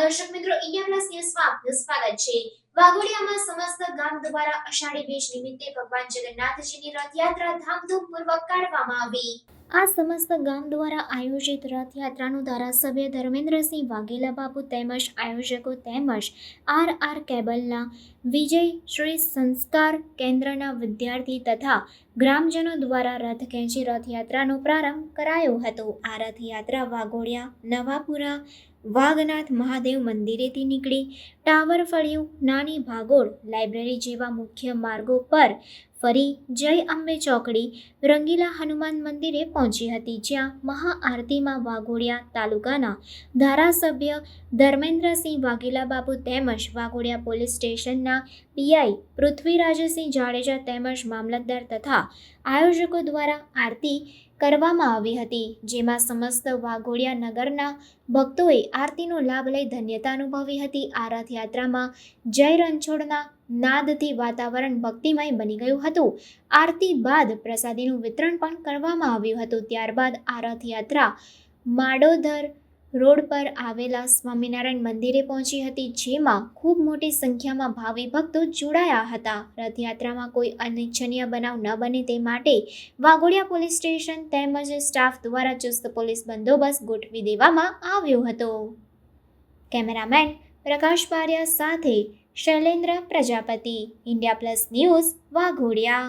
દર્શક મિત્રો, India plus ન્યૂઝમાં આપનું સ્વાગત છે। વાઘોડિયામાં સમસ્ત ગામ દ્વારા અષાઢી બીજ નિમિત્તે ભગવાન જગન્નાથજીની રથયાત્રા ધામધૂમપૂર્વક કાઢવામાં આવી। આ સમસ્ત ગામ દ્વારા આયોજિત રથયાત્રાનું ધારાસભ્ય ધર્મેન્દ્રસિંહ વાઘેલા બાપુ તેમજ આયોજકો તેમજ આર કેબલના વિજય શ્રી સંસ્કાર કેન્દ્રના વિદ્યાર્થી તથા ગ્રામજનો દ્વારા રથ ખેંચી રથયાત્રાનો પ્રારંભ કરાયો હતો। આ રથયાત્રા વાઘોડિયા, નવાપુરા, વાઘનાથ મહાદેવ મંદિરેથી નીકળી ટાવર ફળિયું, નાની ભાગોળ, લાઇબ્રેરી જેવા મુખ્ય માર્ગો પર ફરી જય અંબે ચોકડી, રંગીલા હનુમાન મંદિરે પહોંચી હતી, જ્યાં મહાઆરતીમાં વાઘોડિયા તાલુકાના ધારાસભ્ય ધર્મેન્દ્રસિંહ વાઘેલા બાપુ તેમજ વાઘોડિયા પોલીસ સ્ટેશનના પીઆઈ પૃથ્વીરાજસિંહ જાડેજા તેમજ મામલતદાર તથા આયોજકો દ્વારા આરતી કરવામાં આવી હતી, જેમાં સમસ્ત વાઘોડિયા નગરના ભક્તોએ આરતીનો લાભ લઈ ધન્યતા અનુભવી હતી। આ રથયાત્રામાં જય રણછોડના નાદથી વાતાવરણ ભક્તિમય બની ગયું હતું। આરતી બાદ પ્રસાદીનું વિતરણ પણ કરવામાં આવ્યું હતું। ત્યારબાદ આ રથયાત્રા માડોદર રોડ પર આવેલા સ્વામિનારાયણ મંદિરે પહોંચી હતી, જેમાં ખૂબ મોટી સંખ્યામાં ભાવિ ભક્તો જોડાયા હતા। રથયાત્રામાં કોઈ અનિચ્છનીય બનાવ ન બને તે માટે વાઘોડિયા પોલીસ સ્ટેશન તેમજ સ્ટાફ દ્વારા ચુસ્ત પોલીસ બંદોબસ્ત ગોઠવી દેવામાં આવ્યો હતો। કેમેરામેન પ્રકાશ પારિયા સાથે Shailendra Prajapati, India plus news, Waghodia.